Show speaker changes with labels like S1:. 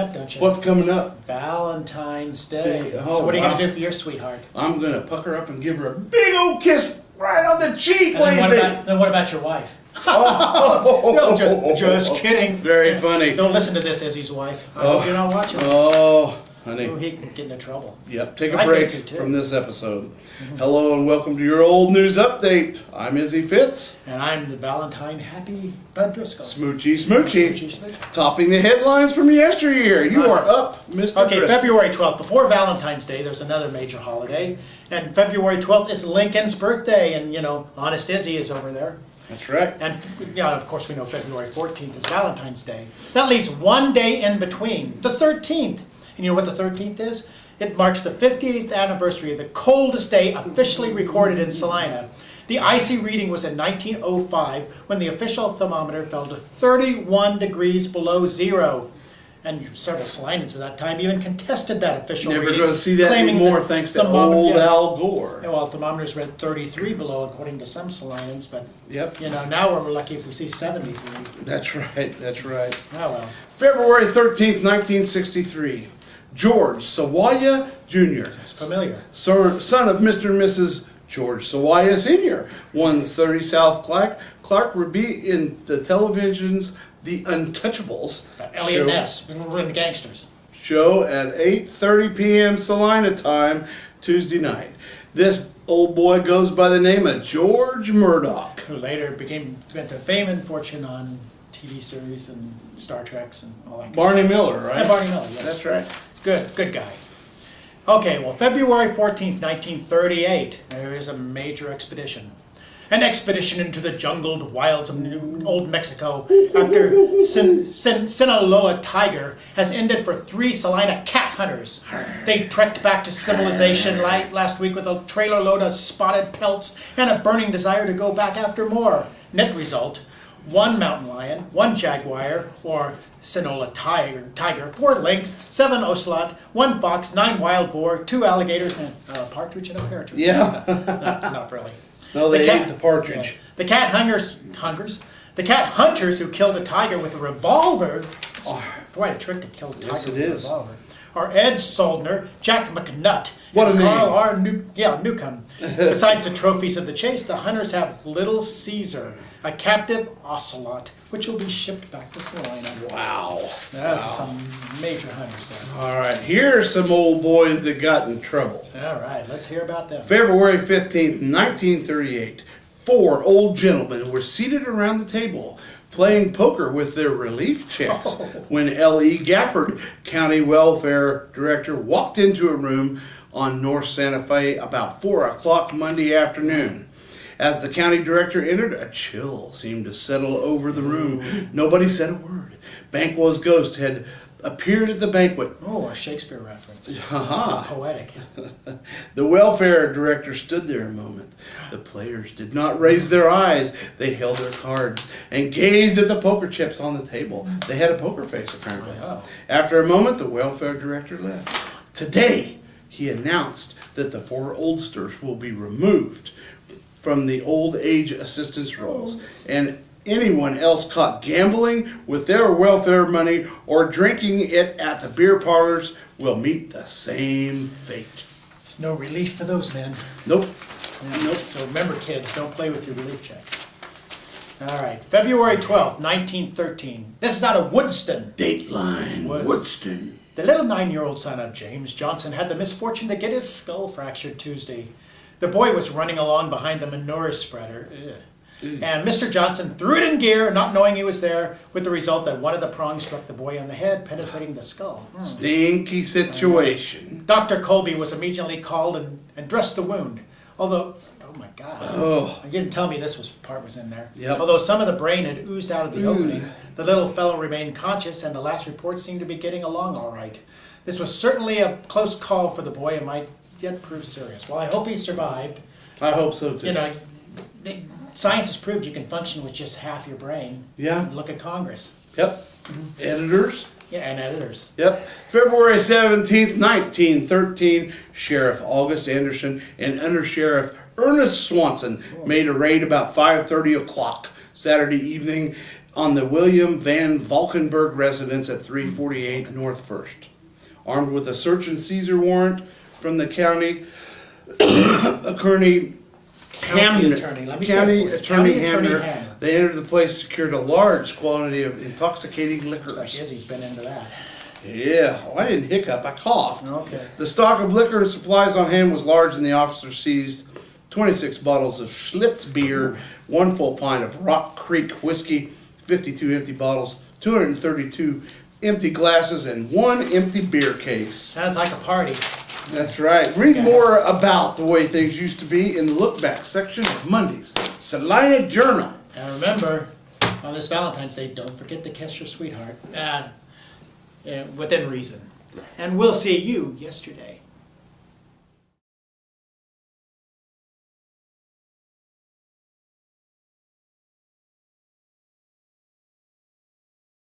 S1: up, don't you?
S2: What's coming up?
S1: Valentine's Day.
S2: Oh,
S1: So what are you
S2: wow.
S1: going to do for your sweetheart?
S2: I'm going to pucker up and give her a big old kiss right on the cheek.
S1: And then what about your wife?
S2: Oh,
S1: No, just kidding.
S2: Very funny.
S1: Don't listen to this, Izzy's wife. I hope you're not watching this.
S2: Oh, honey.
S1: Oh, he can get into trouble.
S2: Yep, take a
S1: I
S2: break
S1: think so, too.
S2: from this episode. Hello and welcome to your old news update. I'm Izzy Fitz.
S1: And I'm the Valentine Happy Bud Driscoll.
S2: Smoochy, smoochy.
S1: Smoochy.
S2: Topping the headlines from yesteryear. You are up, Mr.
S1: Okay,
S2: Driscoll.
S1: February 12th. Before Valentine's Day, there's another major holiday. And February 12th is Lincoln's birthday. And, Honest Izzy is over there.
S2: That's right.
S1: And, of course, we know February 14th is Valentine's Day. That leaves one day in between, the 13th. And you know what the 13th is? It marks the 50th anniversary of the coldest day officially recorded in Salina. The icy reading was in 1905 when the official thermometer fell to 31 degrees below zero. And several Salinans at that time even contested that official
S2: Never
S1: reading.
S2: going to see that
S1: claiming
S2: anymore
S1: that
S2: thanks to old Al Gore.
S1: Well, thermometers read 33 below according to some Salinans, but
S2: Yep.
S1: now we're lucky if we see 73.
S2: That's right, that's right.
S1: Oh well.
S2: February 13th, 1963. George Sawaya Jr.,
S1: It's familiar.
S2: son of Mr. and Mrs. George Sawaya Sr., 130 South Clark would be in the television's The Untouchables
S1: Elliot Ness, we're in the gangsters.
S2: show at 8:30 p.m. Salina time, Tuesday night. This old boy goes by the name of George Murdoch.
S1: Who later went to fame and fortune on TV series and Star Treks and all that.
S2: Barney Miller, right?
S1: Yeah, Barney Miller, yes.
S2: That's right.
S1: Good guy. Okay, well, February 14th, 1938, there is a major expedition. An expedition into the jungled wilds of old Mexico after Sinaloa tiger has ended for 3 Salina cat hunters. They trekked back to civilization last week with a trailer load of spotted pelts and a burning desire to go back after more. Net result, 1 mountain lion, 1 jaguar, or Sinaloa tiger, 4 lynx, 7 ocelot, 1 fox, 9 wild boar, 2 alligators, and a partridge and a partridge.
S2: Yeah.
S1: Not really.
S2: No, they ate the partridge.
S1: Yeah. The cat hunters who killed a tiger with a revolver. Boy, a trick to kill a tiger
S2: Yes, it
S1: with a
S2: is.
S1: revolver. Are Ed Soldner, Jack McNutt,
S2: What
S1: and
S2: a
S1: Carl
S2: name.
S1: R. Newcomb. Besides the trophies of the chase, the hunters have Little Caesar, a captive ocelot, which will be shipped back to Salina.
S2: Wow.
S1: Those are some major hunters there.
S2: All right, here are some old boys that got in trouble.
S1: All right, let's hear about them.
S2: February 15th, 1938, 4 old gentlemen were seated around the table playing poker with their relief checks when L.E. Gafford, County Welfare Director, walked into a room on North Santa Fe about 4 o'clock Monday afternoon. As the county director entered, a chill seemed to settle over the room. Nobody said a word. Banquo's ghost had appeared at the banquet.
S1: Oh, a Shakespeare reference.
S2: Ha-ha.
S1: Poetic.
S2: The welfare director stood there a moment. The players did not raise their eyes. They held their cards and gazed at the poker chips on the table. They had a poker face, apparently.
S1: Oh.
S2: After a moment, the welfare director left. Today, he announced that the 4 oldsters will be removed from the old age assistance rolls, and anyone else caught gambling with their welfare money or drinking it at the beer parlors will meet the same fate.
S1: There's no relief for those men.
S2: Nope.
S1: Yeah.
S2: Nope.
S1: So remember, kids, don't play with your relief checks. All right, February 12th, 1913. This is out of Woodston.
S2: Dateline, Woodston.
S1: The little 9-year-old son of James Johnson had the misfortune to get his skull fractured Tuesday. The boy was running along behind the manure spreader. And Mr. Johnson threw it in gear, not knowing he was there, with the result that one of the prongs struck the boy on the head, penetrating the skull.
S2: Stinky situation.
S1: Dr. Colby was immediately called and dressed the wound. Although, oh my God, you didn't tell me this part was in there.
S2: Yep.
S1: Although some of the brain had oozed out of the opening, the little fellow remained conscious, and the last reports seemed to be getting along all right. This was certainly a close call for the boy and might yet prove serious. Well, I hope he survived.
S2: I hope so too.
S1: Science has proved you can function with just half your brain.
S2: Yeah.
S1: Look at Congress.
S2: Yep. Editors.
S1: Yeah, and editors.
S2: Yep. February 17th, 1913, Sheriff August Anderson and Under Sheriff Ernest Swanson made a raid about 5:30 o'clock Saturday evening on the William Van Valkenburg residence at 348 North First. Armed with a search and seizure warrant from the county attorney
S1: County attorney. Let me say it for you.
S2: Attorney
S1: County Attorney
S2: Hamner.
S1: Hamner.
S2: They entered the place, secured a large quantity of intoxicating
S1: Looks like
S2: liquors.
S1: Izzy's been into that.
S2: Yeah, well, I didn't hiccup, I coughed.
S1: Okay.
S2: The stock of liquor and supplies on hand was large, and the officer seized 26 bottles of Schlitz beer, 1 full pint of Rock Creek whiskey, 52 empty bottles, 232 empty glasses, and 1 empty beer case.
S1: Sounds like a party.
S2: That's right. Read more about the way things used to be in the look back section of Monday's Salina Journal.
S1: And remember, on this Valentine's Day, don't forget to kiss your sweetheart. Within reason. And we'll see you yesterday.